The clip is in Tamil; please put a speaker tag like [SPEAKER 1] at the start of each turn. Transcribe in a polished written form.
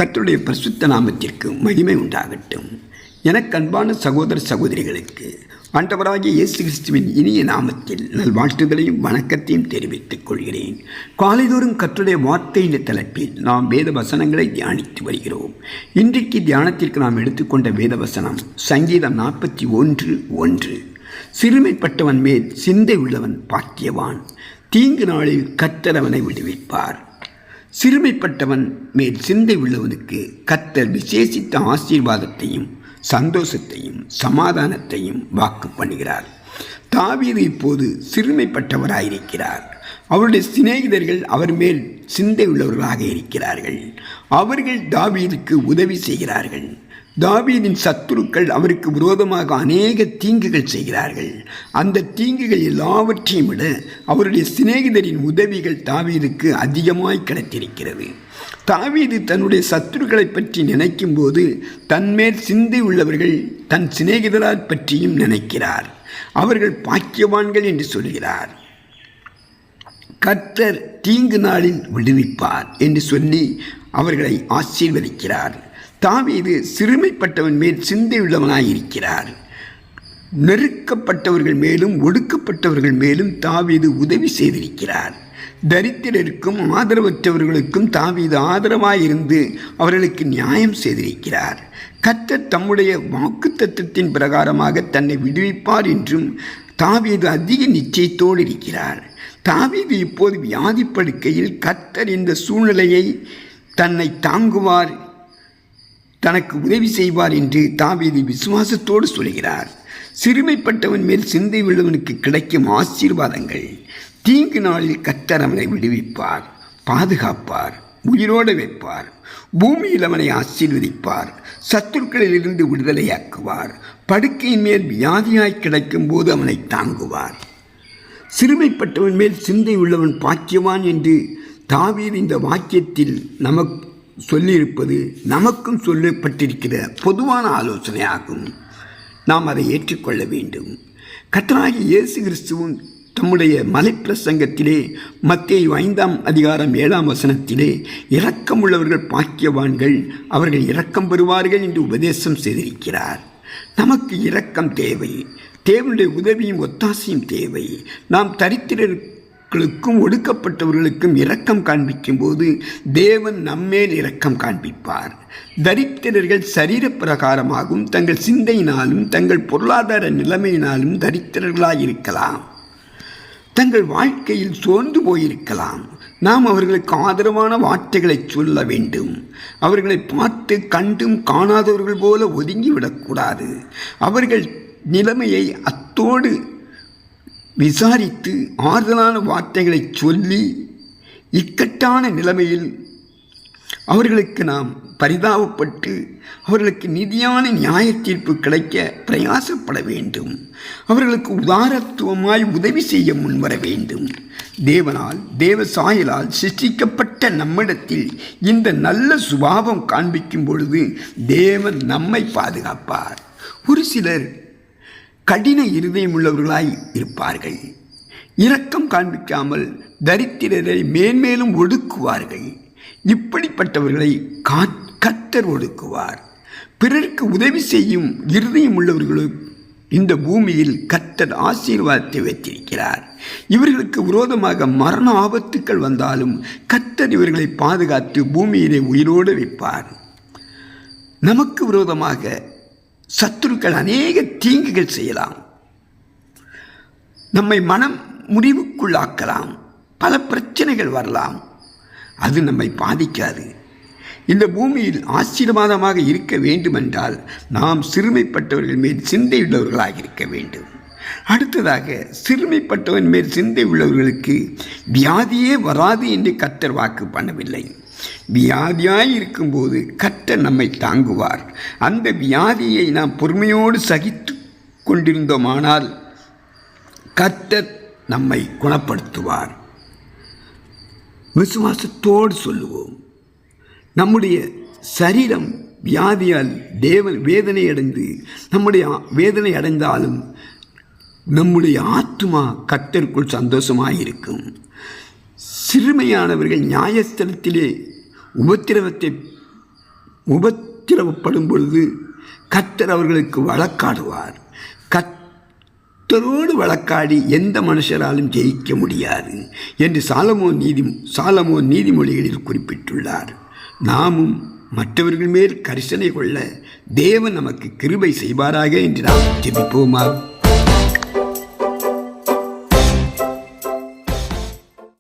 [SPEAKER 1] கர்த்தருடைய பரிசுத்த நாமத்திற்கு மகிமை உண்டாகட்டும். எனக்கு அன்பான சகோதர சகோதரிகளுக்கு ஆண்டவராகிய இயேசு கிறிஸ்துவின் இனிய நாமத்தில் நல்வாழ்த்துதலையும் வணக்கத்தையும் தெரிவித்துக் கொள்கிறேன். காலைதோறும் கர்த்தருடைய வார்த்தை என்ற தலைப்பில் நாம் வேத வசனங்களை தியானித்து வருகிறோம். இன்றைக்கு தியானத்திற்கு நாம் எடுத்துக்கொண்ட வேத வசனம் சங்கீதம் 41:1. சிறுமைப்பட்டவன் மேல் சிந்தை உள்ளவன் பாக்கியவான், தீங்கு நாளில் கர்த்தர் அவனை விடுவிப்பார். சிறுமைப்பட்டவன் மேல் சிந்தை உள்ளவனுக்கு கர்த்தர் விசேஷித்த ஆசீர்வாதத்தையும் சந்தோஷத்தையும் சமாதானத்தையும் வாக்கு பண்ணுகிறார். தாவீது இப்போது சிறுமைப்பட்டவராயிருக்கிறார். அவருடைய சிநேகிதர்கள் அவர் மேல் சிந்தை உள்ளவர்களாக இருக்கிறார்கள். அவர்கள் தாவீதுக்கு உதவி செய்கிறார்கள். தாவீதின் சத்துருக்கள் அவருக்கு விரோதமாக அநேக தீங்குகள் செய்கிறார்கள். அந்த தீங்குகள் எல்லாவற்றையும் விட அவருடைய சிநேகிதரின் உதவிகள் தாவீதுக்கு அதிகமாய் கிடைத்திருக்கிறது. தாவீது தன்னுடைய சத்துருக்களை பற்றி நினைக்கும் போது தன்மேல் சிந்தை உள்ளவர்கள் தன் சிநேகிதரால் பற்றியும் நினைக்கிறார். அவர்கள் பாக்கியவான்கள் என்று சொல்கிறார். கர்த்தர் தீங்கு நாளில் விடுவிப்பார் என்று சொல்லி அவர்களை ஆசீர்வதிக்கிறார். தாவீது சிறுமைப்பட்டவன் மேல் சிந்தையுள்ளவனாயிருக்கிறார். நெருக்கப்பட்டவர்கள் மேலும் ஒடுக்கப்பட்டவர்கள் மேலும் தாவீது உதவி செய்திருக்கிறார். தரித்திரருக்கும் ஆதரவற்றவர்களுக்கும் தாவீது ஆதரவாயிருந்து அவர்களுக்கு நியாயம் செய்திருக்கிறார். கர்த்தர் தம்முடைய வாக்குத்தத்தத்தின் பிரகாரமாக தன்னை விடுவிப்பார் என்றும் தாவீது அதிக நிச்சயத்தோடு இருக்கிறார். தாவீது இப்போது வியாதிப்படுக்கையில் கர்த்தர் இந்த சூழ்நிலையை தன்னை தாங்குவார், தனக்கு உதவி செய்வார் என்று தாவீது விசுவாசத்தோடு சொல்கிறார். சிறுமைப்பட்டவன் மேல் சிந்தை உள்ளவனுக்கு கிடைக்கும் ஆசீர்வாதங்கள்: தீங்கு நாளில் கர்த்தர் அவனை விடுவிப்பார், பாதுகாப்பார், உயிரோடு வைப்பார், பூமியில் அவனை ஆசீர்வதிப்பார், சத்துருக்களிலிருந்து விடுதலையாக்குவார், படுக்கையின் மேல் வியாதியாய் கிடைக்கும் போது அவனை தாங்குவார். சிறுமைப்பட்டவன் மேல் சிந்தை உள்ளவன் பாக்கியவான் என்று தாவீது இந்த வாக்கியத்தில் நமக்கு சொல்லியிருப்பது நமக்கும் சொல்லப்பட்டிருக்கிற பொதுவான ஆலோசனையாகும். நாம் அதை ஏற்றுக்கொள்ள வேண்டும். கர்த்தராகிய இயேசு கிறிஸ்துவும் தம்முடைய மலைப்பிரசங்கத்திலே மத்தேயு 5:7 இரக்கமுள்ளவர்கள் பாக்கியவான்கள், அவர்கள் இரக்கம் பெறுவார்கள் என்று உபதேசம் செய்திருக்கிறார். நமக்கு இரக்கம் தேவை, தேவனுடைய உதவியும் ஒத்தாசையும் தேவை. நாம் தரித்திரர்களுக்கும் ஒடுக்கப்பட்டவர்களுக்கும் இரக்கம் காண்பிக்கும் போது தேவன் நம்மேல் இரக்கம் காண்பிப்பார். தரித்திரர்கள் சரீர பிரகாரமாகவும் தங்கள் சிந்தையினாலும் தங்கள் பொருளாதார நிலைமையினாலும் தரித்திரர்களாயிருக்கலாம். தங்கள் வாழ்க்கையில் சோர்ந்து போயிருக்கலாம். நாம் அவர்களுக்கு ஆதரவான வார்த்தைகளை சொல்ல வேண்டும். அவர்களை பார்த்து கண்டும் காணாதவர்கள் போல ஒதுங்கிவிடக்கூடாது. அவர்கள் நிலைமையை அத்தோடு விசாரித்து ஆறுதலான வார்த்தைகளை சொல்லி இக்கட்டான நிலைமையில் அவர்களுக்கு நாம் பரிதாபப்பட்டு அவர்களுக்கு நீதியான நியாய தீர்ப்பு கிடைக்க பிரயாசப்பட வேண்டும். அவர்களுக்கு உதாரத்துவமாய் உதவி செய்ய முன்வர வேண்டும். தேவனால் தேவ சாயலால் சிருஷ்டிக்கப்பட்ட நம்மிடத்தில் இந்த நல்ல சுபாவம் காண்பிக்கும் பொழுது தேவன் நம்மை பாதுகாப்பார். ஒரு சிலர் கடின இருதயம் உள்ளவர்களாய் இருப்பார்கள். இரக்கம் காண்பிக்காமல் தரித்திரரை மேன்மேலும் ஒடுக்குவார்கள். இப்படிப்பட்டவர்களை கர்த்தர் ஒடுக்குவார். பிறருக்கு உதவி செய்யும் இருதயம் உள்ளவர்களுக்கு இந்த பூமியில் கர்த்தர் ஆசீர்வாதத்தை வைத்திருக்கிறார். இவர்களுக்கு விரோதமாக மரண ஆபத்துக்கள் வந்தாலும் கர்த்தர் இவர்களை பாதுகாத்து பூமியிலே உயிரோடு வைப்பார். நமக்கு விரோதமாக சத்துருக்கள் அநேக தீங்குகள் செய்யலாம். நம்மை மனம் முடிவுக்குள்ளாக்கலாம். பல பிரச்சனைகள் வரலாம். அது நம்மை பாதிக்காது. இந்த பூமியில் ஆசீர்வாதமாக இருக்க வேண்டுமென்றால் நாம் சிறுமைப்பட்டவர்கள் மேல் சிந்தை உள்ளவர்களாக இருக்க வேண்டும். அடுத்ததாக, சிறுமைப்பட்டவன் மேல் சிந்தை உள்ளவர்களுக்கு வியாதியே வராது என்று கர்த்தர் வாக்கு பண்ணவில்லை. வியாதியாய் இருக்கும்போது கர்த்தர் நம்மை தாங்குவார். அந்த வியாதியை நாம் பொறுமையோடு சகித்து கொண்டிருந்தோமானால் கர்த்தர் நம்மை குணப்படுத்துவார். விசுவாசத்தோடு சொல்லுவோம். நம்முடைய சரீரம் வியாதியால் வேதனை அடைந்தாலும் நம்முடைய ஆத்துமா கர்த்தருக்குள் சந்தோஷமாயிருக்கும். சிறுமையானவர்கள் நியாயஸ்தலத்திலே உபத்திரவத்தை உபத்திரவப்படும் பொழுது கர்த்தர் அவர்களுக்கு வழக்காடுவார். கர்த்தரோடு வழக்காடி எந்த மனுஷராலும் ஜெயிக்க முடியாது என்று சாலமோன் நீதிமொழிகளில் குறிப்பிட்டுள்ளார். நாமும் மற்றவர்கள் மேல் கரிசனை கொள்ள தேவன் நமக்கு கிருபை செய்வாராக என்று நாம் ஜெபிப்போமா?